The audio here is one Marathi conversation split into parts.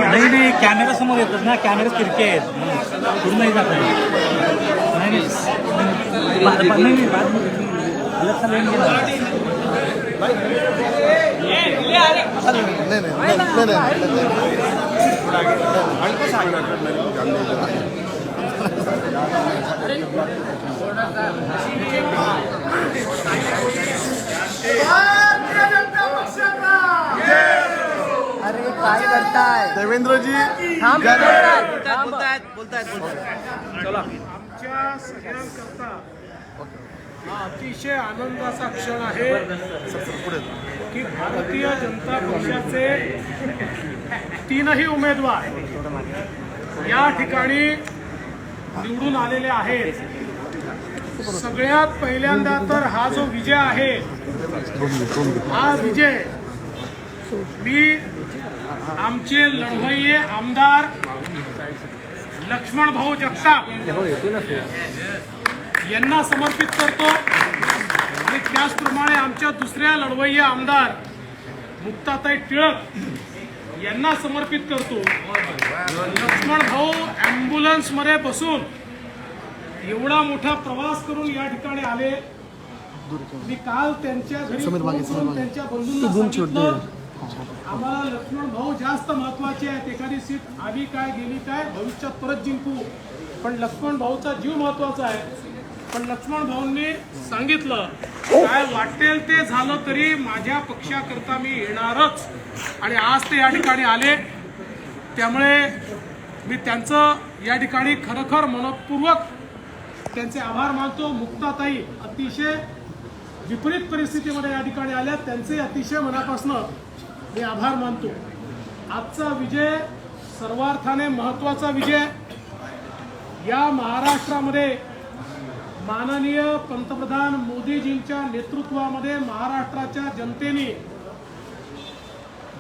नाही नाही, कॅमेरा समोर येतोच ना, कॅमेरा तिरके आहेत पूर्ण नाही जात नाही नाही अरे काय करताय देवेंद्रजी बोलतायत चला. आमच्या सगळ्यांकरता हा अतिशय आनंदाचा क्षण आहे की भारतीय जनता पक्षाचे तीनही उमेदवार या ठिकाणी निवडून आलेले आहेत. सगळ्यात पहिल्यांदा तर हा जो विजय आहे, हा विजय मी आमचे लढवय्ये आमदार लक्ष्मण भाऊ जगताप यांना समर्पित करतो आणि त्याचप्रमाणे आमच्या दुसऱ्या लढवय्ये आमदार मुक्ताताई टिळक यांना समर्पित करतो. लक्ष्मण भाऊ ॲम्ब्युलन्स मध्ये बसून एवढा मोठा प्रवास करून या ठिकाणी आले. मी काल त्यांच्या घरी त्यांच्या बंधूंना सांगितलं, आम्हाला लक्ष्मण भाऊ जास्त महत्वाचे आहेत. एखादी सीट आली काय गेली काय भविष्यात परत जिंकू, पण लक्ष्मण भाऊचा जीव महत्वाचा आहे. पण लक्ष्मण भाऊंनी सांगितलं, काय वाटेल ते झालं तरी माझ्या पक्षाकरता मी येणारच, आणि आज ते या ठिकाणी आले. त्यामुळे मी त्यांचं या ठिकाणी खरोखर मनपूर्वक त्यांचे आभार मानतो. मुक्ताताई अतिशय विपरीत परिस्थितीमध्ये या ठिकाणी आल्या, त्यांचे अतिशय मनापासून मी आभार मानतो. आजचा विजय सर्वार्थाने महत्वाचा विजय. या महाराष्ट्रामध्ये माननीय पंतप्रधान मोदीजींच्या नेतृत्वामध्ये महाराष्ट्राच्या जनतेने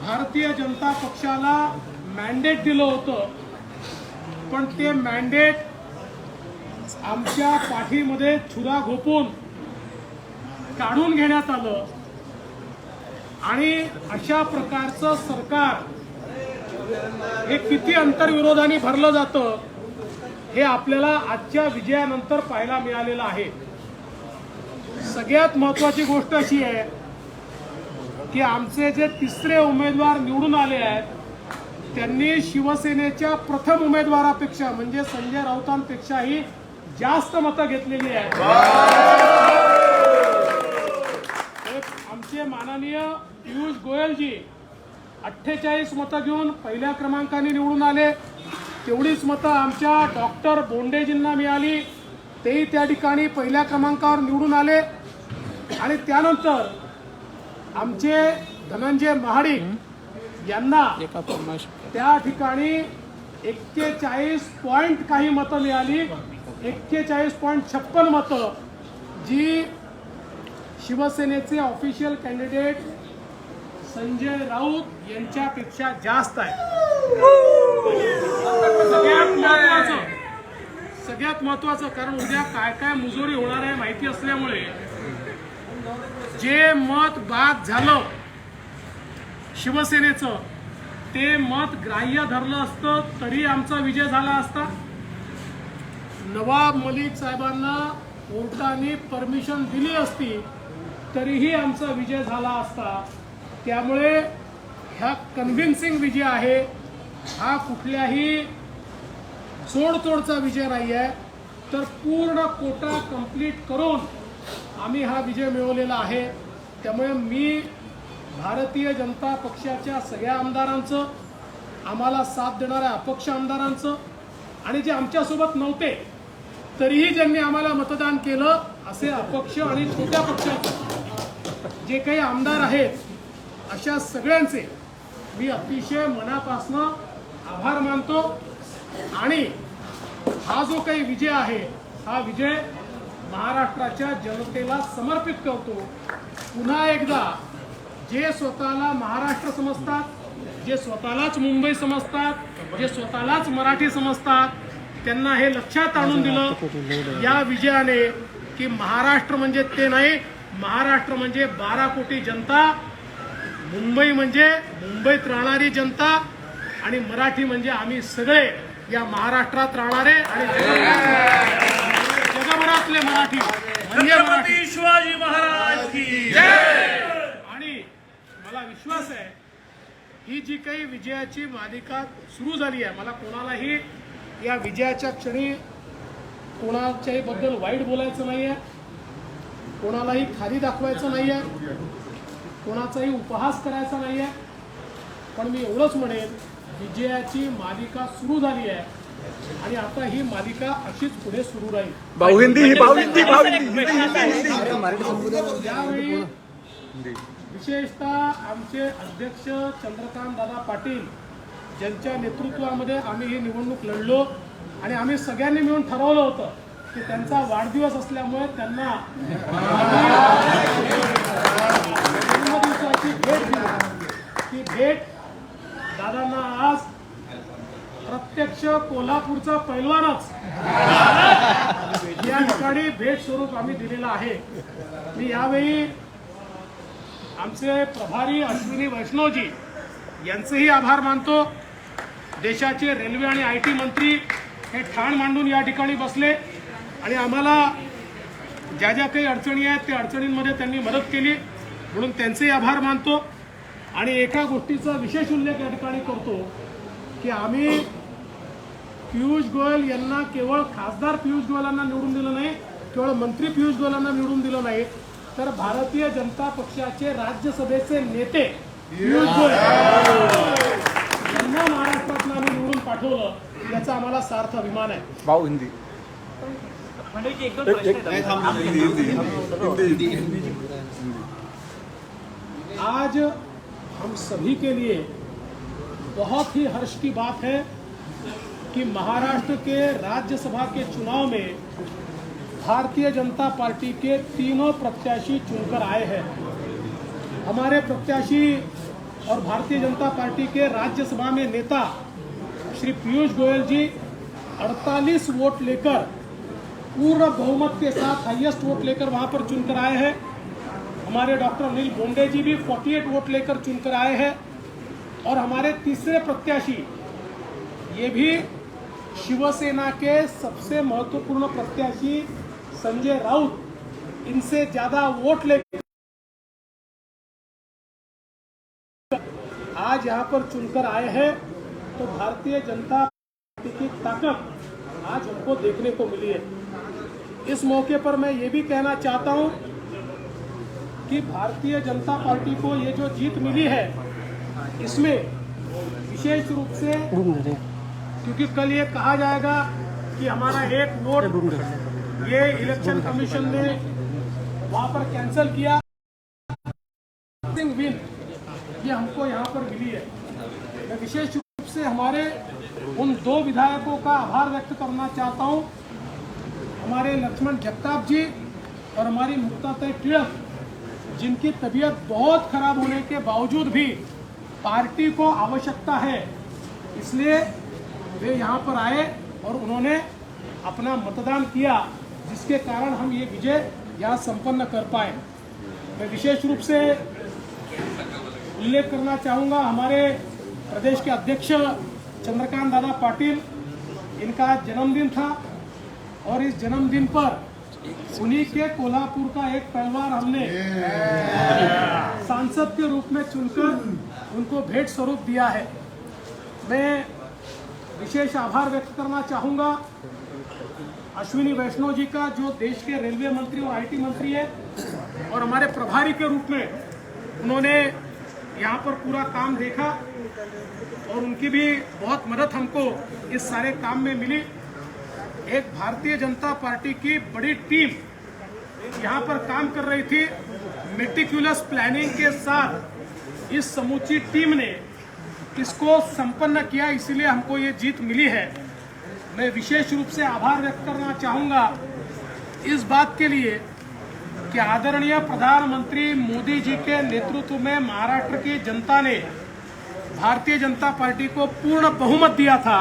भारतीय जनता पक्षाला मॅन्डेट दिलं होतं, पण ते मॅन्डेट आमच्या पाठीमध्ये छुरा घोपून काढून घेण्यात आलं, आणि अशा प्रकारचं सरकार हे किती अंतर्विरोधाने भरलं जातं हे आपल्याला आजच्या विजयानंतर पाहायला मिळालेलं आहे. सगळ्यात महत्वाची गोष्ट अशी आहे की आमचे जे तिसरे उमेदवार निवडून आले आहेत, त्यांनी शिवसेनेच्या प्रथम उमेदवारापेक्षा म्हणजे संजय राऊतांपेक्षाही जास्त मतं घेतलेली आहेत. आमचे माननीय पियुष गोयलजी 48 मतं घेऊन पहिल्या क्रमांकाने निवडून आले. तेवढीच मतं आमच्या डॉक्टर बोंडेजींना मिळाली, तेही त्या ठिकाणी पहिल्या क्रमांकावर निवडून आले. आणि त्यानंतर आमचे धनंजय महाडिक यांना त्या ठिकाणी 41 पॉईंट काही मतं मिळाली, 41.56 मतं, जी शिवसेनेचे ऑफिशियल कॅन्डिडेट संजय राऊत यांच्यापेक्षा जास्त आहे. सगळ्यात महत्वाचं कारण उद्या काय काय मुजोरी होणार आहे माहिती असल्यामुळे जे मत बाद झालं शिवसेनेचं, ते मत ग्राह्य धरलं असतं तरी आमचा विजय झाला असता. नवाब मलिक साहेबांना कोर्टाने परमिशन दिली असती तरीही आमचा विजय झाला असता. त्यामुळे ह्या कन्व्हिन्सिंग विजय आहे, हा कुठल्याही सोडतोडचा विजय नाही आहे, तर पूर्ण कोटा कंप्लीट करून आम्ही हा विजय मिळवलेला आहे. त्यामुळे मी भारतीय जनता पक्षाच्या सगळ्या आमदारांचं, आम्हाला साथ देणाऱ्या अपक्ष आमदारांचं, आणि जे आमच्यासोबत नव्हते तरीही ज्यांनी आम्हाला मतदान केलं असे अपक्ष आणि छोट्या पक्षाचे जे काही आमदार आहेत, अशा सगळ्यांचे मी अतिशय मनापासून आभार मानतो. आणि हा जो काही विजय आहे, हा विजय महाराष्ट्राच्या जनतेला समर्पित करतो. पुन्हा एकदा जे स्वतःला महाराष्ट्र समजतात, जे स्वतःलाच मुंबई समजतात, जे स्वतःलाच मराठी समजतात, त्यांना हे लक्षात आणून दिलं या विजयाने की महाराष्ट्र म्हणजे ते नाही, महाराष्ट्र म्हणजे 12 कोटी जनता, मुंबई म्हणजे मुंबईत राहणारी जनता, आणि मराठी म्हणजे आम्ही सगळे या महाराष्ट्रात राहणारे आणि जगभरातले मराठी म्हणजे मराठी. शिवाजी महाराज की आणि मला विश्वास आहे ही जी काही विजयाची मालिका सुरू झाली आहे, मला कोणालाही या विजयाच्या क्षणी कोणाच्याही बद्दल वाईट बोलायचं नाही आहे, कोणालाही खाली दाखवायचं नाही आहे, कोणाचाही उपहास करायचा नाही आहे. पण मी एवढंच म्हणेन, विजयाची मालिका सुरू झाली आहे आणि आता ही मालिका अशीच पुढे सुरू राहील. यावेळी विशेषतः आमचे अध्यक्ष चंद्रकांत दादा पाटील ज्यांच्या नेतृत्वामध्ये आम्ही ही निवडणूक लढलो आणि आम्ही सगळ्यांनी मिळून ठरवलं होतं की त्यांचा वाढदिवस असल्यामुळे त्यांना जन्मदिवसाची भेट दिली. ती भेट दादांना आज प्रत्यक्ष कोल्हापूरचा पैलवानच या ठिकाणी भेट स्वरूप आम्ही दिलेला आहे. मी यावेळी आमचे प्रभारी अश्विनी वैष्णवजी यांचेही आभार मानतो. देशाचे रेल्वे आणि IT मंत्री हे ठाण मांडून या ठिकाणी बसले आणि आम्हाला ज्या ज्या काही अडचणी आहेत त्या अडचणींमध्ये त्यांनी मदत केली, म्हणून त्यांचेही आभार मानतो. आणि एका गोष्टीचा विशेष उल्लेख या ठिकाणी करतो की आम्ही पियुष गोयल यांना केवळ खासदार पियुष गोयलांना निवडून दिलं नाही, केवळ मंत्री पियुष गोयलांना निवडून दिलं नाही, तर भारतीय जनता पक्षाचे राज्यसभेचे नेते पियुष गोयल यांना महाराष्ट्रातून आम्ही निवडून पाठवलं, याचा आम्हाला सार्थ अभिमान आहे. भाऊ हिंदी आज हम सभी के लिए बहुत ही हर्ष की बात है कि महाराष्ट्र के राज्यसभा के चुनाव में भारतीय जनता पार्टी के तीनों प्रत्याशी चुनकर आए हैं. हमारे प्रत्याशी और भारतीय जनता पार्टी के राज्यसभा में नेता श्री पीयूष गोयल जी 48 वोट लेकर पूर्ण बहुमत के साथ हाईएस्ट वोट लेकर वहां पर चुनकर आए हैं. हमारे डॉक्टर अनिल बोंडे जी भी 48 वोट लेकर चुनकर आए हैं. और हमारे तीसरे प्रत्याशी ये भी शिवसेना के सबसे महत्वपूर्ण प्रत्याशी संजय राउत, इनसे ज्यादा वोट लेकर आज यहाँ पर चुनकर आए हैं. तो भारतीय जनता पार्टी की ताकत आज हमको देखने को मिली है. इस मौके पर मैं ये भी कहना चाहता हूँ कि भारतीय जनता पार्टी को ये जो जीत मिली है, इसमें विशेष रूप से, क्योंकि कल ये कहा जाएगा कि हमारा एक वोट ये इलेक्शन कमीशन ने वहां पर कैंसिल किया, विन ये हमको यहाँ पर मिली है. मैं विशेष रूप से हमारे उन दो विधायकों का आभार व्यक्त करना चाहता हूँ, हमारे लक्ष्मण जगताप जी और हमारी मुक्ताताई टिळक, जिनकी तबीयत बहुत खराब होने के बावजूद भी पार्टी को आवश्यकता है, इसलिए वे यहाँ पर आए और उन्होंने अपना मतदान किया, जिसके कारण हम ये विजय यहाँ संपन्न कर पाए. मैं विशेष रूप से उल्लेख करना चाहूँगा, हमारे प्रदेश के अध्यक्ष चंद्रकांत दादा पाटिल, इनका जन्मदिन था और इस जन्मदिन पर उन्हीं के कोल्हापुर का एक पहलवान हमने सांसद के रूप में चुनकर उनको भेंट स्वरूप दिया है. मैं विशेष आभार व्यक्त करना चाहूँगा अश्विनी वैष्णव जी का, जो देश के रेलवे मंत्री और IT मंत्री है और हमारे प्रभारी के रूप में उन्होंने यहाँ पर पूरा काम देखा और उनकी भी बहुत मदद हमको इस सारे काम में मिली. एक भारतीय जनता पार्टी की बड़ी टीम यहाँ पर काम कर रही थी, मेटिकुलस प्लानिंग के साथ इस समूची टीम ने इसको संपन्न किया, इसीलिए हमको ये जीत मिली है. मैं विशेष रूप से आभार व्यक्त करना चाहूँगा इस बात के लिए कि आदरणीय प्रधानमंत्री मोदी जी के नेतृत्व में महाराष्ट्र की जनता ने भारतीय जनता पार्टी को पूर्ण बहुमत दिया था,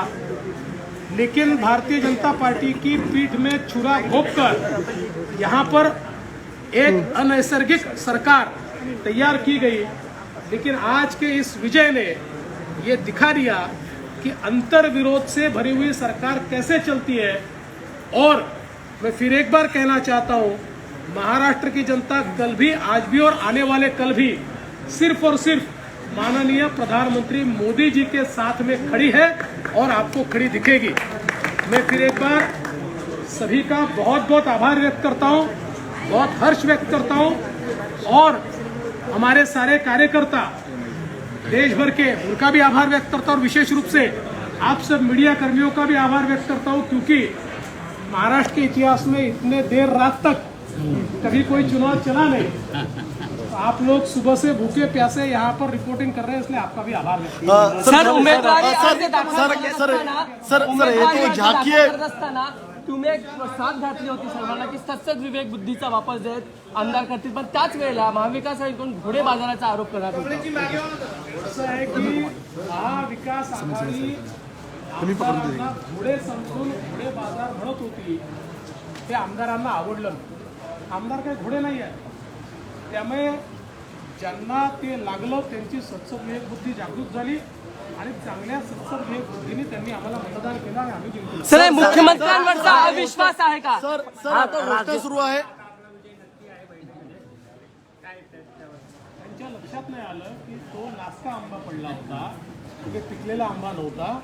लेकिन भारतीय जनता पार्टी की पीठ में छुरा घोंपकर यहाँ पर एक अनैसर्गिक सरकार तैयार की गई. लेकिन आज के इस विजय ने ये दिखा दिया कि अंतर विरोध से भरी हुई सरकार कैसे चलती है। और मैं फिर एक बार कहना चाहता हूं, महाराष्ट्र की जनता कल भी, आज भी और आने वाले कल भी सिर्फ और सिर्फ माननीय प्रधानमंत्री मोदी जी के साथ में खड़ी है और आपको खड़ी दिखेगी। मैं फिर एक बार सभी का बहुत बहुत आभार व्यक्त करता हूं, बहुत हर्ष व्यक्त करता हूं और हमारे सारे कार्यकर्ता देश भर के, उनका भी आभार व्यक्त करता हूं और विशेष रूप से आप सब मीडिया कर्मियों का भी आभार व्यक्त करता हूं, क्योंकि महाराष्ट्र के इतिहास में इतने देर रात तक कभी कोई चुनाव चला नहीं। तो आप लोग सुबह से भूखे प्यासे यहाँ पर रिपोर्टिंग कर रहे हैं, इसलिए आपका भी आभार व्यक्त करता हूं। सर उमेदवारी सर हे तो झाकी आहे. तुम्ही एक साथ घातली होती सर्वांना की सत्सद विवेक बुद्धीचा वापर जे आमदार करतील, पण त्याच वेळेला महाविकास आघाडीकडून घोडे बाजाराचा आरोप करण्यात होता. असं आहे की महाविकास आघाडी आमदारांना घोडे समजून घोडे बाजार म्हणत होती, ते आमदारांना आवडलं नाही. आमदार काही घोडे नाही आहे, त्यामुळे ज्यांना ते लागलं त्यांची सत्सद विवेक बुद्धी जागृत झाली आणि चांगल्या सत्सद विवेक बुद्धीने त्यांनी आम्हाला मतदान केलं आणि आम्ही जिंकलो. सर मुख्यमंत्र्यांवरचा अविश्वास आहे का? सर आता गोष्ट सुरू आहे. त्यांच्या लक्षात नाही आलं की तो नासका आंबा पडला होता, म्हणजे पिकलेला आंबा नव्हता,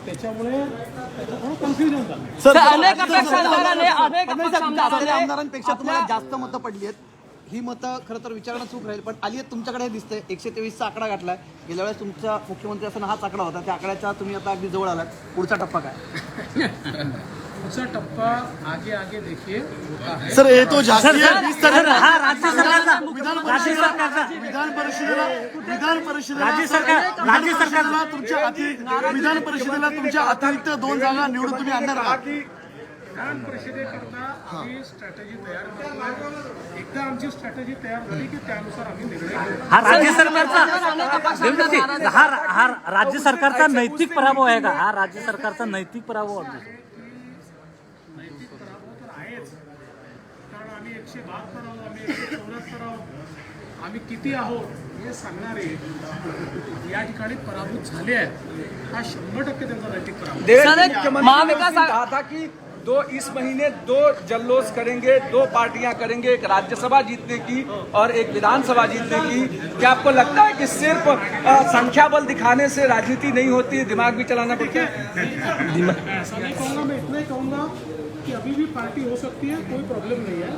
त्याच्यामुळे त्याचं थोडं कन्फ्युजन झालं. सर अनेक अपक्ष आमदारांनी आमदारांपेक्षा तुम्हाला जास्त मतं पडली आहेत. ही मतं खरं तर विचारणं चूक राहील, पण आली आहेत तुमच्याकडे दिसतंय. 123चा आकडा गाठलाय. गेल्या वेळेस तुमचा मुख्यमंत्री असताना हाच आकडा होता. त्या आकड्याच्या तुम्ही आता अगदी जवळ आलात. पुढचा टप्पा काय? दूसरा टप्पा आगे आगे देखिए होता है. सर हे तो झाकी आहे. हा राज्य सरकारचा विधान परिषदेला तुमच्या अतिरिक्त 2 जागा निवडून तुम्ही आणणार आहात. विधान परिषदेकरता आम्ही स्ट्रॅटेजी तयार करतोय. एकदा आमची स्ट्रॅटेजी तयार झाली की त्यानुसार आम्ही निर्णय घेऊ. हा राज्य सरकारचा हा राज्य सरकारचा नैतिक पराभव आहे का? हा राज्य सरकारचा नैतिक पराभव आहे. नैतिक पराभव तर आहेच, कारण आम्ही 172 आहोत, आम्ही 174 आहोत, आम्ही किती आहोत हे सांगणारे या ठिकाणी पराभूत झाले आहेत. हा 100% त्यांचा नैतिक पराभव. महाविकास कहा था कि इस महीने 2 जल्लोष करेंगे, 2 पार्टियां करेंगे, एक राज्यसभा जीतने की और एक विधानसभा जीतने की. क्या आपको लगता है कि सिर्फ संख्या बल दिखाने से राजनीति नहीं होती, दिमाग भी चलाना पड़ता है? ऐसा नहीं कहूँगा, मैं इतना ही कहूँगा कि अभी भी पार्टी हो सकती है, कोई प्रॉब्लम नहीं है.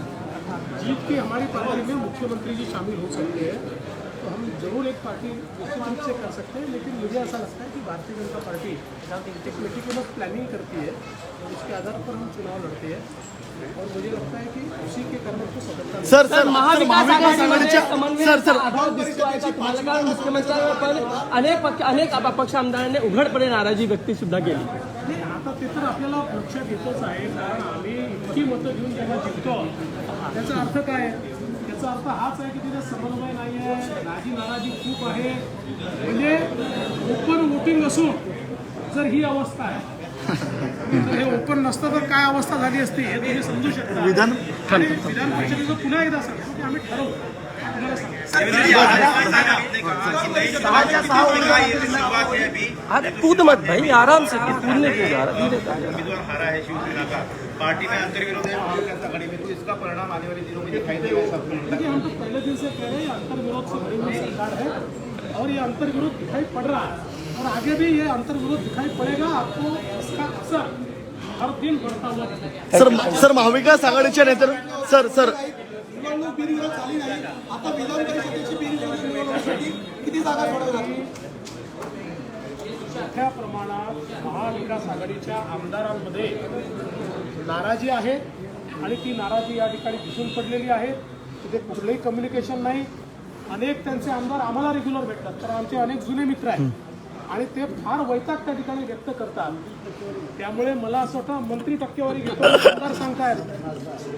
जीत के हमारी पार्टी में मुख्यमंत्री जी शामिल हो सकते हैं, तो हम जरूर एक पार्टी निश्चित रूप से कर सकते हैं. लेकिन मुझे ऐसा लगता है कि भारतीय जनता पार्टी एक मेटिकुलस प्लानिंग करती है और उसके आधार पर हम चुनाव लड़ते हैं, और मुझे लगता है कि उसी के कर्म को सफलता. सर महाविकास आघाडीच्या समन्वयाचा अभाव दिसतोय का तुम्हाला? कारण मुख्यमंत्र्यांवर पण अनेक अपक्ष आमदारांनी उघडपणे नाराजी व्यक्त सुद्धा केली. नाही, आता ते तर आपल्याला लक्षात येतच आहे, कारण आम्ही इतकी मतं घेऊन जेव्हा जिंकतो त्याचा अर्थ काय आहे? त्याचा अर्थ हाच आहे की तिथे समन्वय नाही आहे, नाराजी खूप आहे. म्हणजे ओपन वोटिंग असून जर ही अवस्था आहे, तर हे ओपन नसतं तर काय अवस्था झाली असती हे तुम्ही समजू शकता. विधान आणि विधान परिषदेचं पुन्हा एकदा सांगतो की आम्ही ठरवू. तुम्हाला सांगतो कूद मत भाई, आराम से कूदने के जा रहा उम्मीदवार हारा है शिवसेना का, पार्टी में अंतर्विरोध है, महाविकास आघाड़ी में, तो इसका परिणाम आने वाले दिनों में दिखाई देगा. देखिए, हम तो पहले दिन से कह रहे हैं अंतर्विरोध से भरी हुई सरकार है और ये अंतर्विरोध दिखाई पड़ रहा है और आगे भी ये अंतर्विरोध दिखाई पड़ेगा. आपको इसका असर हर दिन बढ़ता हुआ दिखेगा. सर महाविकास आघाडीच्या नेते सर निवडणूक बिनविरोध झाली नाही. आता विधान परिषदेची बिनविरोध निवडणुकीसाठी किती जागा सोडवल्या जातील? मोठ्या प्रमाणात महाविकास आघाडीच्या आमदारांमध्ये नाराजी आहे आणि ती नाराजी या ठिकाणी दिसून पडलेली आहे. तिथे कुठलंही कम्युनिकेशन नाही. अनेक त्यांचे आमदार आम्हाला रेग्युलर भेटतात, तर आमचे अनेक जुने मित्र आहेत आणि ते फार वैताग त्या ठिकाणी व्यक्त करतात. त्यामुळे मला असं वाटतं मंत्री टक्केवारी घेतो आमदार सांगतायत,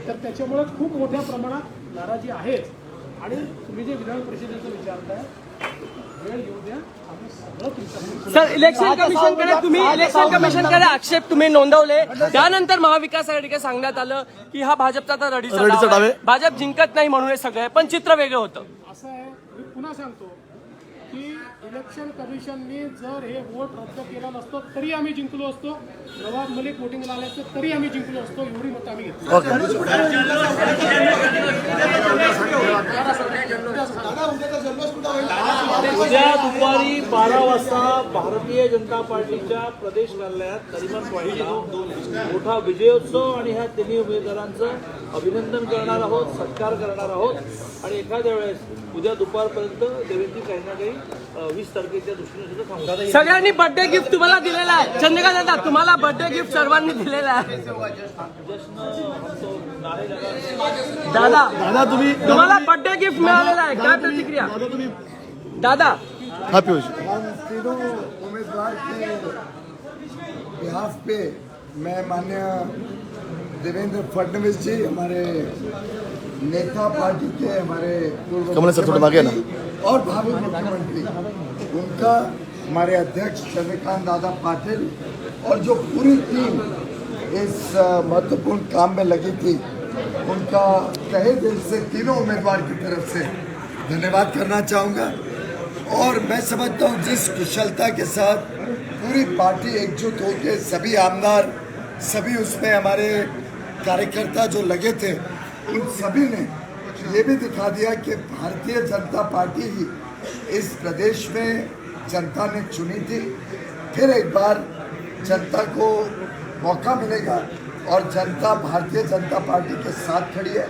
तर त्याच्यामुळे खूप मोठ्या प्रमाणात नाराजी आहे. आणि तुम्ही जे विधान परिषदेचं विचारताय, वेळ येऊ द्या, आम्ही सगळं तुमचं. सर, इलेक्शन कमिशनकडे आक्षेप तुम्ही नोंदवले, त्यानंतर महाविकास आघाडीकडे सांगण्यात आलं की हा भाजपचा तर रडीचा डाव आहे, भाजप जिंकत नाही म्हणून हे सगळं, पण चित्र वेगळं होतं. असं आहे, मी पुन्हा सांगतो, की इलेक्शन कमिशनने जर हे वोट रद्द केलं नसतं तरी आम्ही जिंकलो असतो, नवाब मलिक वोटिंगला आले असते तरी आम्ही जिंकलो असतो, एवढी मतं आम्ही घेतली. उद्या दुपारी 12 वाजता भारतीय जनता पार्टीच्या प्रदेश कार्यालयात नरिमन पॉईंटला मोठा विजयोत्सव आणि ह्या तिन्ही उमेदवारांचं अभिनंदन करणार आहोत, सत्कार करणार आहोत आणि एखाद्या वेळेस उद्या दुपारपर्यंत देवेंद्र काही ना काही 20 तारखेच्या दृष्टीने सुद्धा थांबू. सगळ्यांनी बर्थडे गिफ्ट तुम्हाला दिलेला आहे. चंद्रकांत दादा, तुम्हाला बर्थडे गिफ्ट सर्वांनी दिलेला आहे. दादा दादा तुम्हाला बर्थडे गिफ्ट मिळालेला आहे, काय प्रतिक्रिया दादा? हम तीनों उम्मीदवार के बिहाफ पे मैं माननीय देवेंद्र फडणवीस जी, हमारे नेता पार्टी के, हमारे पूर्व मुख्यमंत्री और भावी मुख्यमंत्री, उनका, हमारे अध्यक्ष चंद्रकांत दादा पाटिल और जो पूरी टीम इस महत्वपूर्ण काम में लगी थी, उनका तहे दिल से तीनों उम्मीदवार की तरफ से धन्यवाद करना चाहूँगा. और मैं समझता हूँ जिस कुशलता के साथ पूरी पार्टी एकजुट होकर सभी आमदार, सभी उसमें हमारे कार्यकर्ता जो लगे थे, उन सभी ने ये भी दिखा दिया कि भारतीय जनता पार्टी ही इस प्रदेश में जनता ने चुनी थी. फिर एक बार जनता को मौका मिलेगा और जनता भारतीय जनता पार्टी के साथ खड़ी है.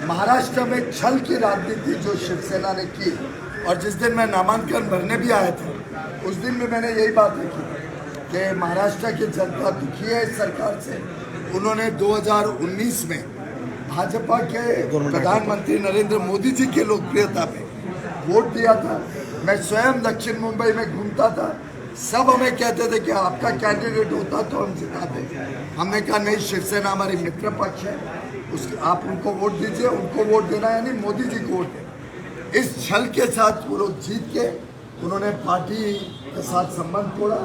महाराष्ट्र में छल की राजनीति जो शिवसेना ने की, और जिस दिन मैं नामांकन भरने भी आया था, उस दिन भी मैंने यही बात रखी कि महाराष्ट्र की जनता दुखी है इस सरकार से. उन्होंने 2019 में भाजपा के प्रधानमंत्री नरेंद्र मोदी जी की लोकप्रियता में वोट दिया था. मैं स्वयं दक्षिण मुंबई में घूमता था, सब हमें कहते थे कि आपका कैंडिडेट होता तो हम जिताते. हमने कहा नहीं, शिवसेना हमारी मित्र पक्ष है, आप उनको वोट दीजिए, उनको वोट देना यानी मोदी जी को वोट देना. इस छल के साथ वो लोग जीत के उन्होंने पार्टी के साथ संबंध तोड़ा.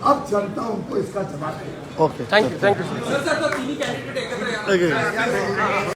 अब जनता उनको इसका जवाब देगी. थँक्यू.